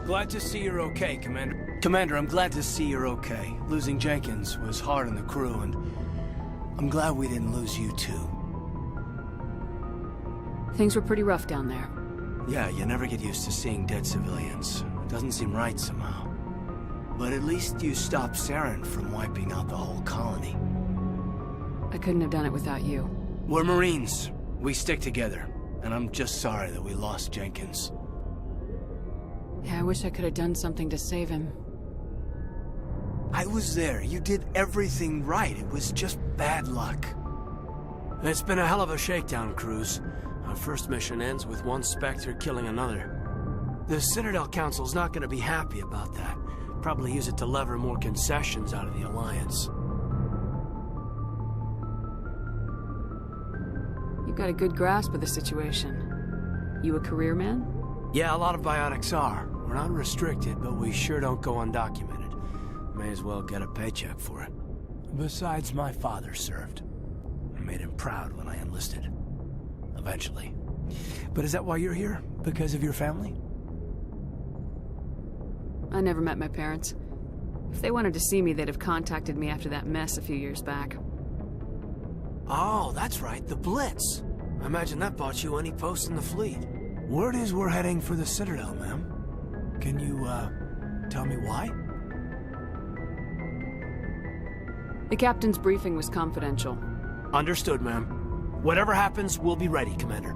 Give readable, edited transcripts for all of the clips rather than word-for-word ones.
Glad to see you're okay, Commander. Commander, I'm glad to see you're okay. Losing Jenkins was hard on the crew, and I'm glad we didn't lose you too. Things were pretty rough down there. Yeah, you never get used to seeing dead civilians. It doesn't seem right somehow. But at least you stopped Saren from wiping out the whole colony. I couldn't have done it without you. We're Marines. We stick together. And I'm just sorry that we lost Jenkins. Yeah, I wish I could have done something to save him. I was there. You did everything right. It was just bad luck. It's been a hell of a shakedown, Cruz. Our first mission ends with one Spectre killing another. The Citadel Council's not going to be happy about that. Probably use it to lever more concessions out of the Alliance. You've got a good grasp of the situation. You a career man? Yeah, a lot of biotics are. We're not restricted, but we sure don't go undocumented. May as well get a paycheck for it. Besides, my father served. I made him proud when I enlisted. Eventually. But is that why you're here? Because of your family? I never met my parents. If they wanted to see me, they'd have contacted me after that mess a few years back. Oh, that's right, the Blitz. I imagine that bought you any post in the fleet. Word is we're heading for the Citadel, ma'am. Can you, tell me why? The captain's briefing was confidential. Understood, ma'am. Whatever happens, we'll be ready, Commander.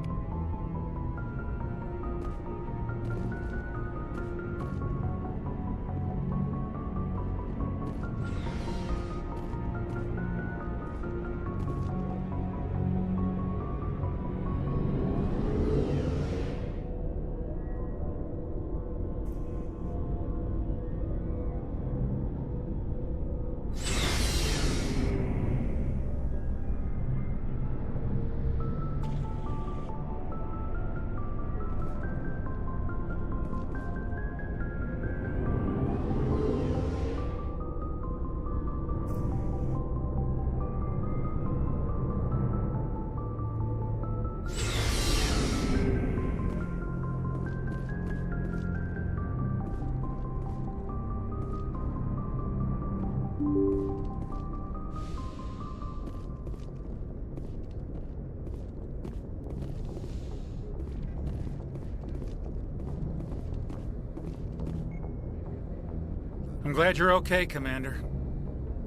I'm glad you're okay, Commander.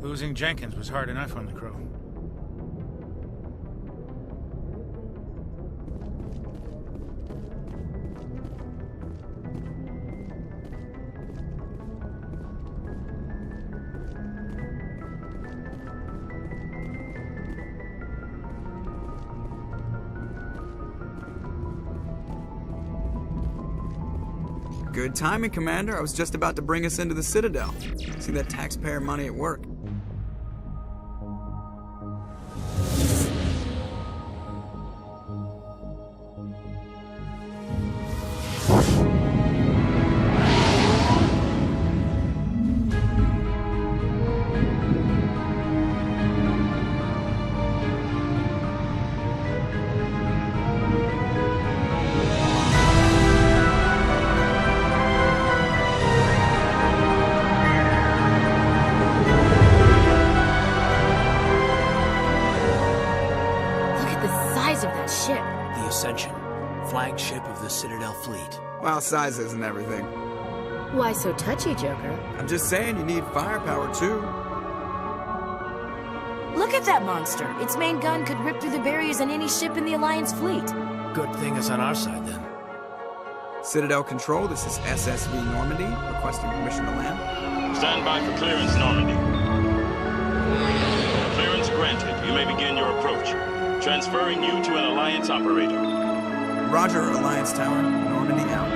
Losing Jenkins was hard enough on the crew. Good timing, Commander. I was just about to bring us into the Citadel. See that taxpayer money at work. Flagship of the Citadel fleet. Well, size isn't everything. Why so touchy, Joker? I'm just saying you need firepower, too. Look at that monster. Its main gun could rip through the barriers in any ship in the Alliance fleet. Good thing it's on our side, then. Citadel Control, this is SSV Normandy, requesting permission to land. Stand by for clearance, Normandy. Clearance granted. You may begin your approach. Transferring you to an Alliance operator. Roger, Alliance Tower. Normandy out.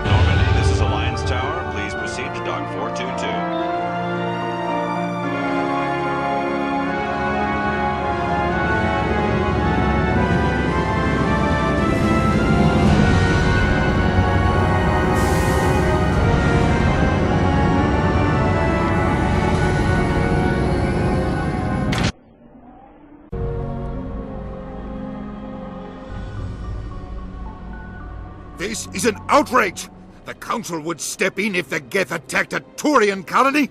Normandy, this is Alliance Tower. Please proceed to Dock 422. This is an outrage! The Council would step in if the Geth attacked a Turian colony?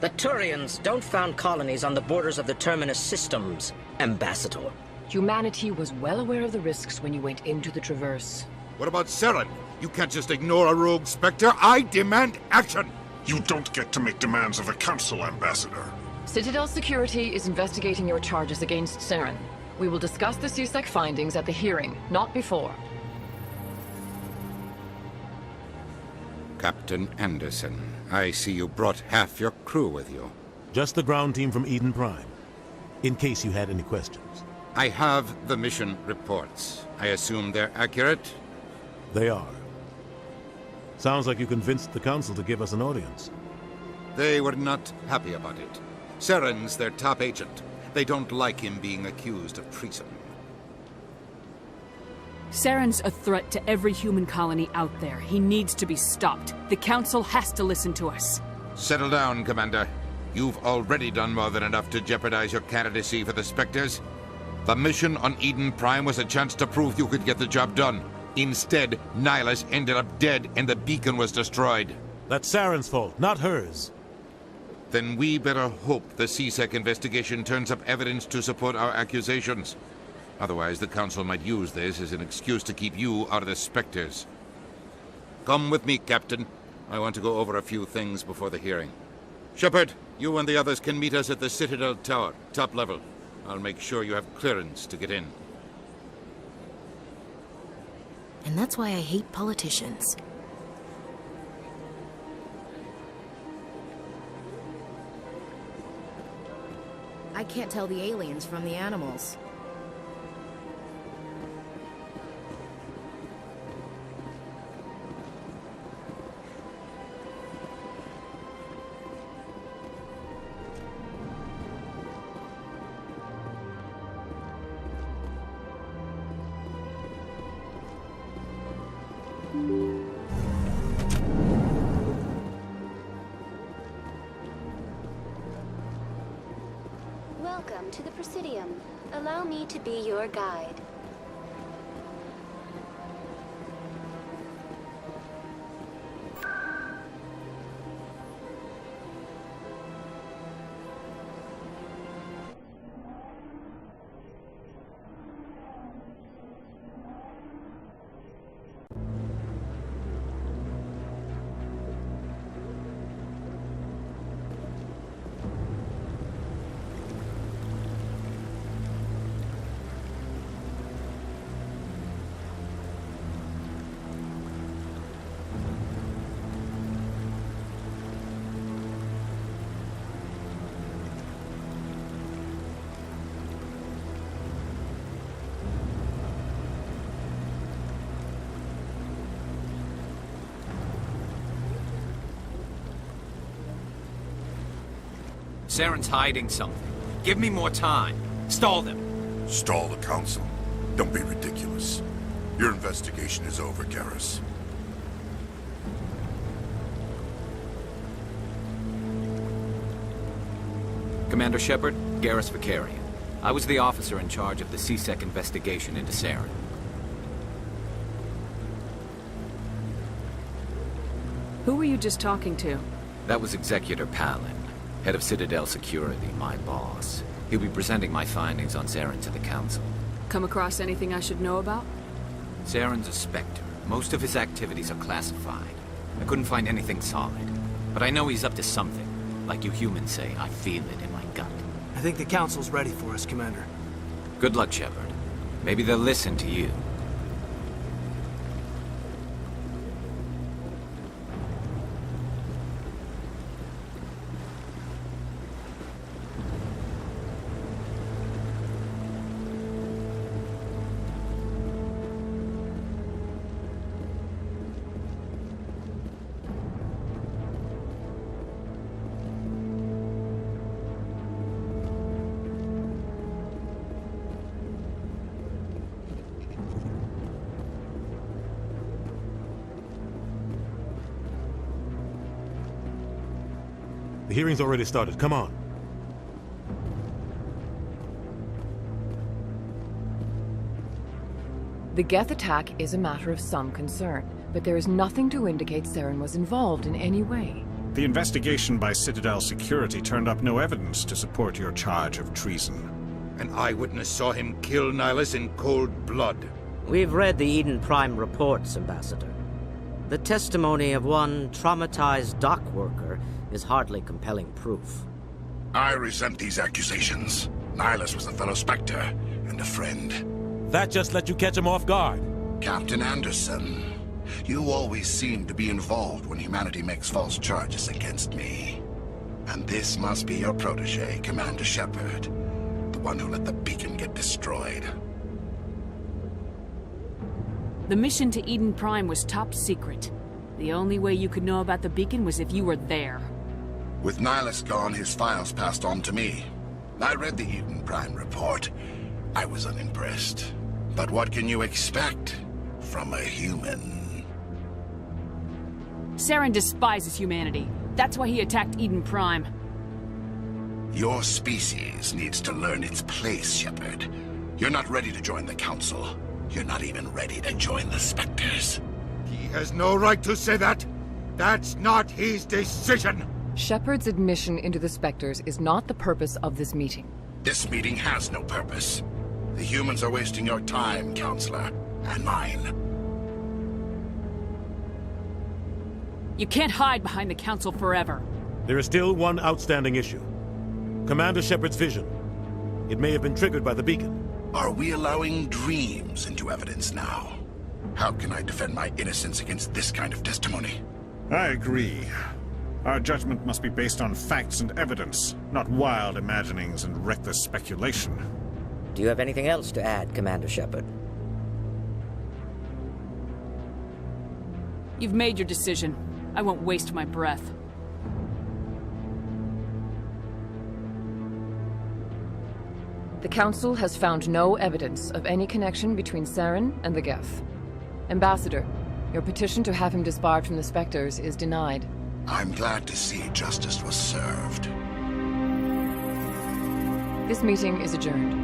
The Turians don't found colonies on the borders of the Terminus systems, Ambassador. Humanity was well aware of the risks when you went into the Traverse. What about Saren? You can't just ignore a rogue Spectre. I demand action! You don't get to make demands of the Council, Ambassador. Citadel Security is investigating your charges against Saren. We will discuss the CSEC findings at the hearing, not before. Captain Anderson, I see you brought half your crew with you. Just the ground team from Eden Prime, in case you had any questions. I have the mission reports. I assume they're accurate? They are. Sounds like you convinced the Council to give us an audience. They were not happy about it. Saren's their top agent. They don't like him being accused of treason. Saren's a threat to every human colony out there. He needs to be stopped. The Council has to listen to us. Settle down, Commander. You've already done more than enough to jeopardize your candidacy for the Spectres. The mission on Eden Prime was a chance to prove you could get the job done. Instead, Nihilus ended up dead and the beacon was destroyed. That's Saren's fault, not hers. Then we better hope the CSEC investigation turns up evidence to support our accusations. Otherwise, the Council might use this as an excuse to keep you out of the Spectres. Come with me, Captain. I want to go over a few things before the hearing. Shepard, you and the others can meet us at the Citadel Tower, top level. I'll make sure you have clearance to get in. And that's why I hate politicians. I can't tell the aliens from the animals. Welcome to the Presidium. Allow me to be your guide. Saren's hiding something. Give me more time. Stall them. Stall the Council? Don't be ridiculous. Your investigation is over, Garrus. Commander Shepard, Garrus Vakarian. I was the officer in charge of the CSEC investigation into Saren. Who were you just talking to? That was Executor Palin, head of Citadel Security, my boss. He'll be presenting my findings on Saren to the Council. Come across anything I should know about? Saren's a Spectre. Most of his activities are classified. I couldn't find anything solid. But I know he's up to something. Like you humans say, I feel it in my gut. I think the Council's ready for us, Commander. Good luck, Shepard. Maybe they'll listen to you. The hearing's already started. Come on. The Geth attack is a matter of some concern, but there is nothing to indicate Saren was involved in any way. The investigation by Citadel Security turned up no evidence to support your charge of treason. An eyewitness saw him kill Nihilus in cold blood. We've read the Eden Prime reports, Ambassador. The testimony of one traumatized dock worker is hardly compelling proof. I resent these accusations. Nihilus was a fellow Spectre and a friend. That just let you catch him off guard. Captain Anderson, you always seem to be involved when humanity makes false charges against me. And this must be your protege, Commander Shepard. The one who let the beacon get destroyed. The mission to Eden Prime was top secret. The only way you could know about the beacon was if you were there. With Nihilus gone, his files passed on to me. I read the Eden Prime report. I was unimpressed. But what can you expect from a human? Saren despises humanity. That's why he attacked Eden Prime. Your species needs to learn its place, Shepard. You're not ready to join the Council. You're not even ready to join the Spectres. He has no right to say that. That's not his decision. Shepard's admission into the Spectres is not the purpose of this meeting. This meeting has no purpose. The humans are wasting your time, Counselor, and mine. You can't hide behind the Council forever. There is still one outstanding issue. Commander Shepard's vision. It may have been triggered by the beacon. Are we allowing dreams into evidence now? How can I defend my innocence against this kind of testimony? I agree. Our judgment must be based on facts and evidence, not wild imaginings and reckless speculation. Do you have anything else to add, Commander Shepard? You've made your decision. I won't waste my breath. The Council has found no evidence of any connection between Saren and the Geth. Ambassador, your petition to have him disbarred from the Spectres is denied. I'm glad to see justice was served. This meeting is adjourned.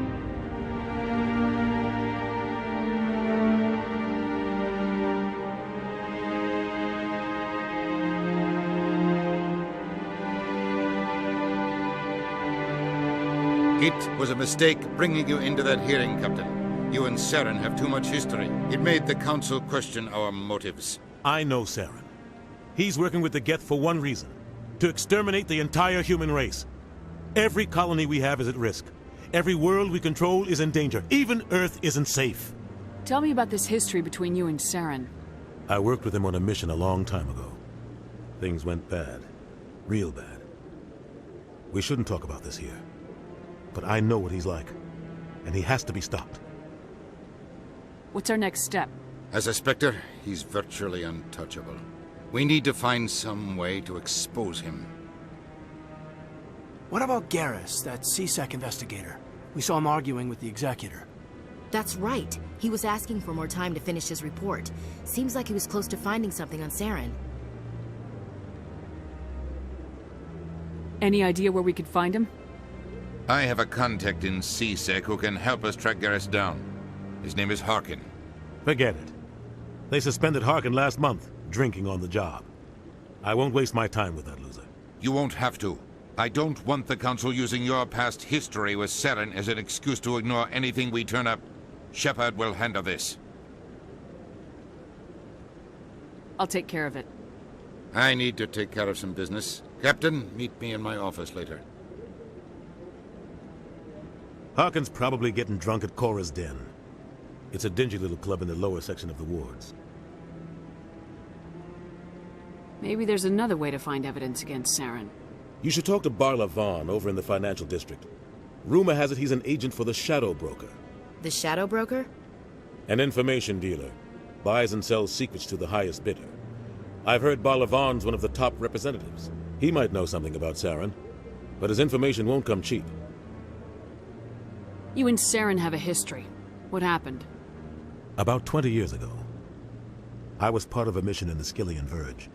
It was a mistake bringing you into that hearing, Captain. You and Saren have too much history. It made the Council question our motives. I know Saren. He's working with the Geth for one reason. To exterminate the entire human race. Every colony we have is at risk. Every world we control is in danger. Even Earth isn't safe. Tell me about this history between you and Saren. I worked with him on a mission a long time ago. Things went bad. Real bad. We shouldn't talk about this here. But I know what he's like. And he has to be stopped. What's our next step? As a Spectre, he's virtually untouchable. We need to find some way to expose him. What about Garrus, that C-Sec investigator? We saw him arguing with the Executor. That's right. He was asking for more time to finish his report. Seems like he was close to finding something on Saren. Any idea where we could find him? I have a contact in C-Sec who can help us track Garrus down. His name is Harkin. Forget it. They suspended Harkin last month, drinking on the job. I won't waste my time with that loser. You won't have to. I don't want the Council using your past history with Saren as an excuse to ignore anything we turn up. Shepard will handle this. I'll take care of it. I need to take care of some business. Captain, meet me in my office later. Harkin's probably getting drunk at Cora's Den. It's a dingy little club in the lower section of the wards. Maybe there's another way to find evidence against Saren. You should talk to Barla Vaughn over in the financial district. Rumor has it he's an agent for the Shadow Broker. The Shadow Broker? An information dealer. Buys and sells secrets to the highest bidder. I've heard Barla Vaughn's one of the top representatives. He might know something about Saren, but his information won't come cheap. You and Saren have a history. What happened? About 20 years ago, I was part of a mission in the Skyllian Verge.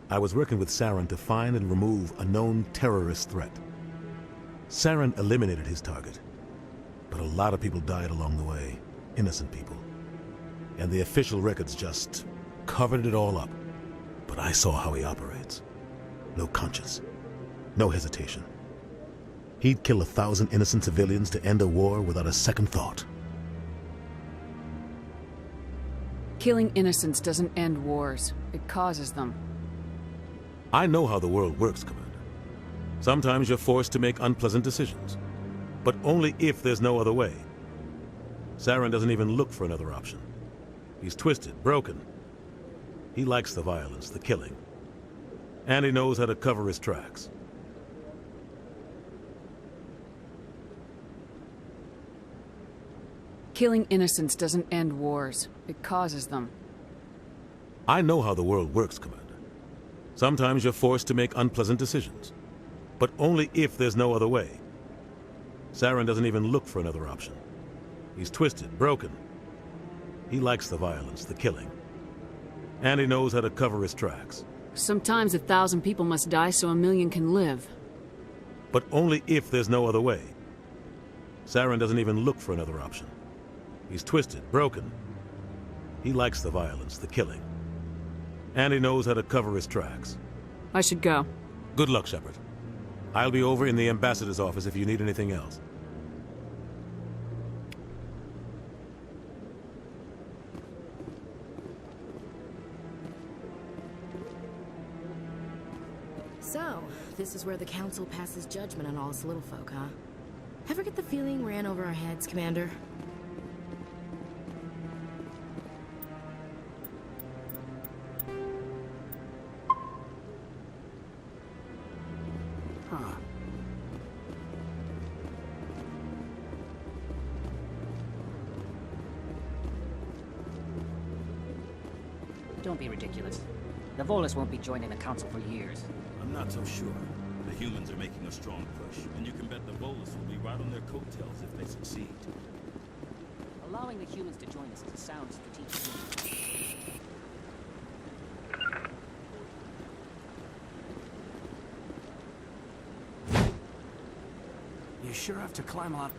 I was working with Saren to find and remove a known terrorist threat. Saren eliminated his target, but a lot of people died along the way, innocent people. And the official records just covered it all up. But I saw how he operates. No conscience. No hesitation. He'd kill 1,000 innocent civilians to end a war without a second thought. Killing innocents doesn't end wars. It causes them. I know how the world works, Commander. Sometimes you're forced to make unpleasant decisions. But only if there's no other way. Saren doesn't even look for another option. He's twisted, broken. He likes the violence, the killing. And he knows how to cover his tracks. Killing innocents doesn't end wars. It causes them. I know how the world works, Commander. Sometimes you're forced to make unpleasant decisions. But only if there's no other way. Saren doesn't even look for another option. He's twisted, broken. He likes the violence, the killing. And he knows how to cover his tracks. Sometimes 1,000 people must die so 1,000,000 can live. But only if there's no other way. Saren doesn't even look for another option. He's twisted, broken. He likes the violence, the killing. And he knows how to cover his tracks. I should go. Good luck, Shepard. I'll be over in the ambassador's office if you need anything else. So, this is where the Council passes judgment on all us little folk, huh? Ever get the feeling we're in over our heads, Commander? Huh. Don't be ridiculous. The Volus won't be joining the Council for years. I'm not so sure. The humans are making a strong push, and you can bet the Volus will be right on their coattails if they succeed. Allowing the humans to join us is a sound strategic move. You sure have to climb a lot.